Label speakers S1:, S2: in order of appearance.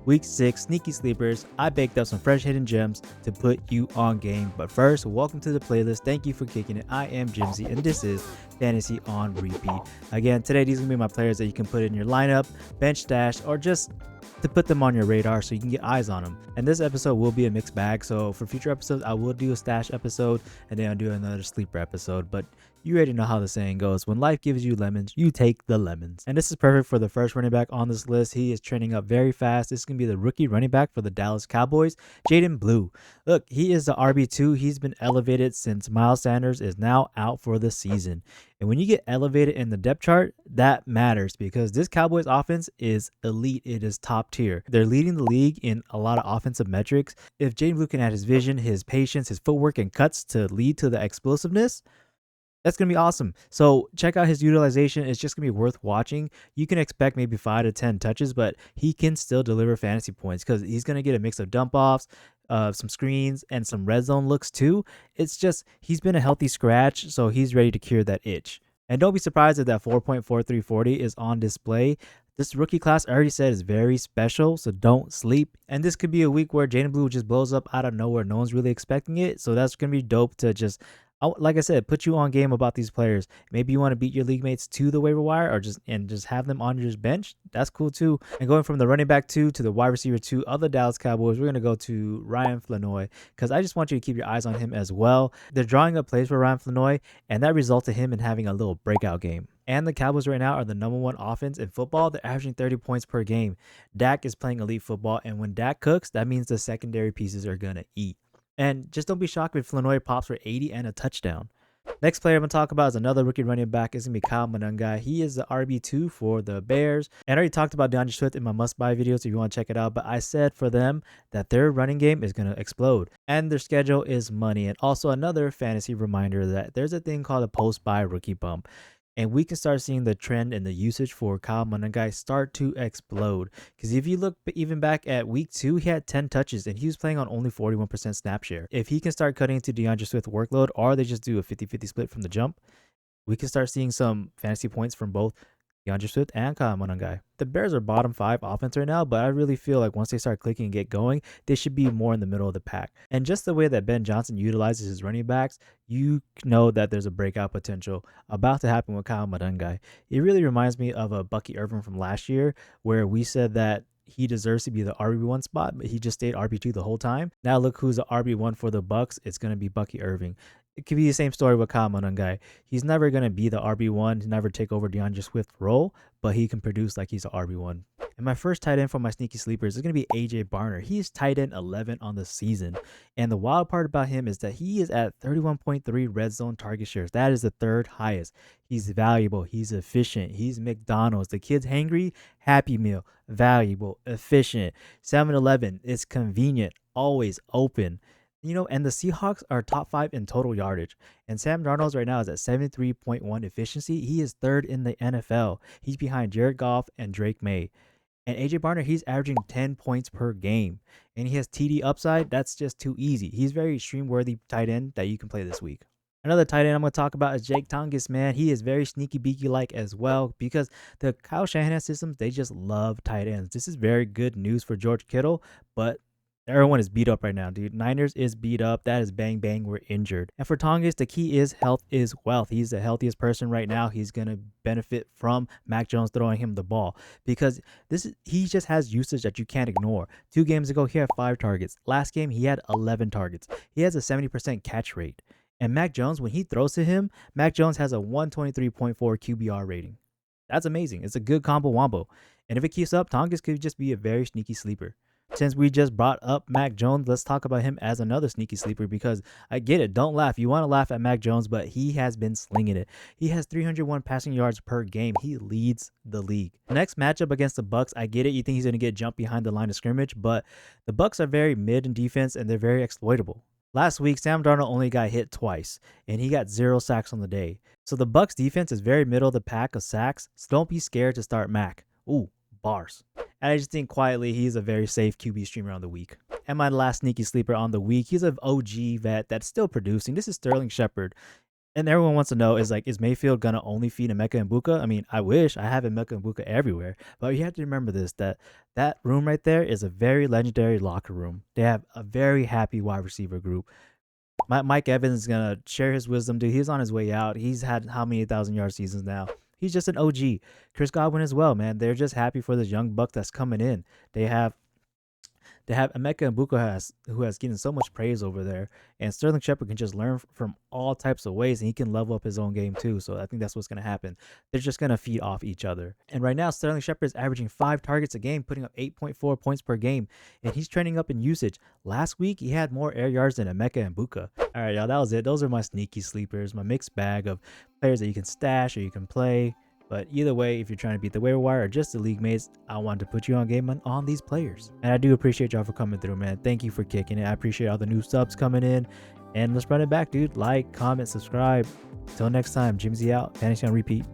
S1: Week 6 Sneaky Sleepers. I baked up some fresh hidden gems to put you on game. But first, welcome to the playlist. Thank you for kicking it. I am Jimsy, and this is Fantasy on Repeat. Again, today these are going to be my players that you can put in your lineup, bench stash, or just to put them on your radar so you can get eyes on them. And this episode will be a mixed bag, so for future episodes I will do a stash episode and then I'll do another sleeper episode. But you already know how the saying goes, when life gives you lemons, you take the lemons. And this is perfect for the first running back on this list. He is trending up very fast. This is going to be the rookie running back for the Dallas Cowboys, Jaydon Blue. Look, he is the RB2. He's been elevated since Miles Sanders is now out for the season. And when you get elevated in the depth chart, that matters because this Cowboys offense is elite. It is top tier. They're leading the league in a lot of offensive metrics. If Jaydon Blue can add his vision, his patience, his footwork, and cuts to lead to the explosiveness, that's going to be awesome. So check out his utilization. It's just going to be worth watching. You can expect maybe 5 to 10 touches, but he can still deliver fantasy points because he's going to get a mix of dump offs, some screens, and some red zone looks too. It's just he's been a healthy scratch, so he's ready to cure that itch. And don't be surprised if that 4.4340 is on display. This rookie class, I already said, is very special, so don't sleep. And this could be a week where Jaydon Blue just blows up out of nowhere. No one's really expecting it, so that's going to be dope to just, like I said, put you on game about these players. Maybe you want to beat your league mates to the waiver wire or just have them on your bench. That's cool too. And going from the running back 2 to the wide receiver 2 of the Dallas Cowboys, we're going to go to Ryan Flournoy because I just want you to keep your eyes on him as well. They're drawing up plays for Ryan Flournoy, and that resulted in him in having a little breakout game. And the Cowboys right now are the #1 offense in football. They're averaging 30 points per game. Dak is playing elite football, and when Dak cooks, that means the secondary pieces are going to eat. And just don't be shocked if Flournoy pops for 80 and a touchdown. Next player I'm going to talk about is another rookie running back. It's going to be Kyle Monangai. He is the RB2 for the Bears. And I already talked about DeAndre Swift in my must-buy videos if you want to check it out. But I said for them that their running game is going to explode. And their schedule is money. And also another fantasy reminder that there's a thing called a post-buy rookie bump. And we can start seeing the trend in the usage for Kyle Monangai start to explode. Because if you look even back at week 2, he had 10 touches and he was playing on only 41% snap share. If he can start cutting into DeAndre Swift's workload, or they just do a 50-50 split from the jump, we can start seeing some fantasy points from both DeAndre Swift and Kyle Monangai. The Bears are bottom 5 offense right now, but I really feel like once they start clicking and get going, they should be more in the middle of the pack. And just the way that Ben Johnson utilizes his running backs, you know that there's a breakout potential about to happen with Kyle Monangai. It really reminds me of a BUCKY Irvin from last year, where we said that he deserves to be the RB1 spot, but he just stayed RB2 the whole time. Now look who's the RB1 for the Bucks. It's going to be BUCKY Irvin. It could be the same story with Kyle Monangai. He's never going to be the RB1. He's never take over DeAndre Swift's role, but he can produce like he's an RB1. And my first tight end for my sneaky sleepers is going to be AJ Barner. He's tight end 11 on the season. And the wild part about him is that he is at 31.3 red zone target shares. That is the 3rd highest. He's valuable. He's efficient. He's McDonald's. The kid's hangry. Happy Meal. Valuable. Efficient. 7-Eleven. It's convenient. Always open. You know, and the Seahawks are top 5 in total yardage. And Sam Darnold right now is at 73.1 efficiency. He is 3rd in the NFL. He's behind Jared Goff and Drake May. And AJ Barner, he's averaging 10 points per game. And he has TD upside. That's just too easy. He's very stream-worthy tight end that you can play this week. Another tight end I'm going to talk about is Jake Tonges, man. He is very sneaky beaky-like as well because the Kyle Shanahan systems, they just love tight ends. This is very good news for George Kittle, but everyone is beat up right now, dude. Niners is beat up. That is bang, bang. We're injured. And for Tonges, the key is health is wealth. He's the healthiest person right now. He's going to benefit from Mac Jones throwing him the ball because he just has usage that you can't ignore. 2 games ago, he had 5 targets. Last game, he had 11 targets. He has a 70% catch rate. And Mac Jones, when he throws to him, Mac Jones has a 123.4 QBR rating. That's amazing. It's a good combo WOMBO. And if it keeps up, Tonges could just be a very sneaky sleeper. Since we just brought up Mac Jones, let's talk about him as another sneaky sleeper because I get it. Don't laugh. You want to laugh at Mac Jones, but he has been slinging it. He has 301 passing yards per game. He leads the league. Next matchup against the Bucks, I get it. You think he's going to get jumped behind the line of scrimmage, but the Bucks are very mid in defense and they're very exploitable. Last week, Sam Darnold only got hit twice, and he got 0 sacks on the day. So the Bucks defense is very middle of the pack of sacks, so don't be scared to start Mac. Ooh, bars. And I just think quietly he's a very safe QB streamer on the week. And my last sneaky sleeper on the week, he's an OG vet that's still producing. This is Sterling Shepard. And everyone wants to know is like, is Mayfield gonna only feed Emeka and Buka? I mean, I wish I have Emeka and Buka everywhere, but you have to remember this, that room right there is a very legendary locker room. They have a very happy wide receiver group. Mike Evans is gonna share his wisdom, dude. He's on his way out. He's had how many 1,000-yard seasons now? He's just an OG. Chris Godwin as well, man. They're just happy for this young buck that's coming in. They have Emeka and Buka who has getting so much praise over there, and Sterling Shepard can just learn from all types of ways, and he can level up his own game too. So I think that's what's going to happen. They're just going to feed off each other. And right now, Sterling Shepard is averaging 5 targets a game, putting up 8.4 points per game, and he's trending up in usage. Last week, he had more air yards than Emeka and Buka. All right, y'all, that was it. Those are my sneaky sleepers, my mixed bag of players that you can stash or you can play. But either way, if you're trying to beat the waiver wire or just the league mates, I wanted to put you on game on these players. And I do appreciate y'all for coming through, man. Thank you for kicking it. I appreciate all the new subs coming in. And let's run it back, dude. Like, comment, subscribe. Until next time, Jimsy out. Fantasy on repeat.